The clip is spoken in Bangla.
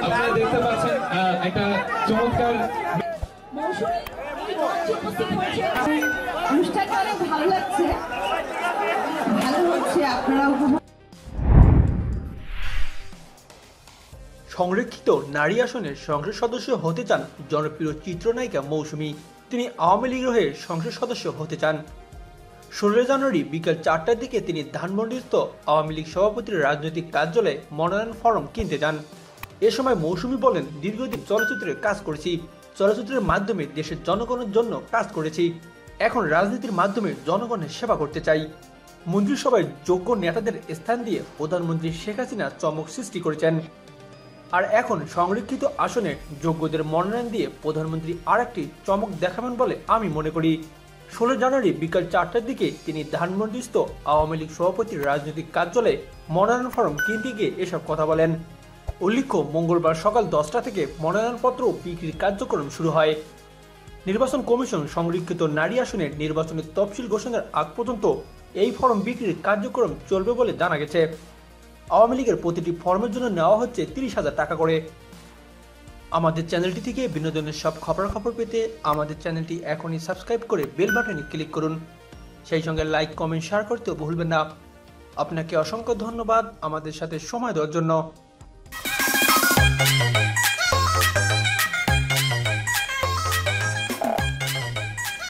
আপনারা দেখতে পাচ্ছেন একটা চমৎকার অনুষ্ঠানটা অনেক ভালো লাগছে, ভালো হচ্ছে, আপনারা উপভোগ। সংরক্ষিত নারী আসনের সংসদ সদস্য হতে চান জনপ্রিয় চিত্রনায়িকা মৌসুমী। তিনি আওয়ামী লীগের হয়ে সংসদ সদস্য হতে চান। 16 জানুয়ারি বিকাল 4টার দিকে তিনি ধানমন্ডিস্থ আওয়ামী লীগ সভাপতির রাজনৈতিক কার্যালয়ে মনোনয়ন ফরম কিনতে যান। এ সময় মৌসুমী বলেন, দীর্ঘদিন চলচ্চিত্রে কাজ করেছি, চলচ্চিত্রের মাধ্যমে দেশের জনগণের জন্য কাজ করেছি, এখন রাজনীতির মাধ্যমে জনগণের সেবা করতে চাই। মন্ত্রিসভায় যোগ্য নেতাদের স্থান দিয়ে প্রধানমন্ত্রী শেখ হাসিনা চমক সৃষ্টি করেছেন, আর এখন সংরক্ষিত আসনে যোগ্যদের মনোনয়ন দিয়ে প্রধানমন্ত্রী আরেকটি চমক দেখাবেন বলে আমি মনে করি। 16 জানুয়ারি বিকাল 4টার দিকে তিনি ধানমন্ডিস্থ আওয়ামী লীগ সভাপতির রাজনৈতিক কার্যালয়ে মনোনয়ন ফরম কিনতে গিয়ে এসব কথা বলেন। উল্লেখ্য, মঙ্গলবার সকাল 10টা থেকে মনোনয়নপত্র বিক্রির কার্যক্রম শুরু হয়। নির্বাচন কমিশন সংরক্ষিত নারী আসনের নির্বাচনের তফসিল ঘোষণার আগ পর্যন্ত এই ফরম বিক্রির কার্যক্রম চলবে বলে জানা গেছে। আওয়ামী লীগের প্রতিটি ফর্মের জন্য নেওয়া হচ্ছে 30,000 টাকা করে। আমাদের চ্যানেলটি থেকে বিনোদনের সব খবরাখবর পেতে আমাদের চ্যানেলটি এখনই সাবস্ক্রাইব করে বেল বাটনে ক্লিক করুন। সেই সঙ্গে লাইক, কমেন্ট, শেয়ার করতেও ভুলবেন না। আপনাকে অসংখ্য ধন্যবাদ আমাদের সাথে সময় দেওয়ার জন্য।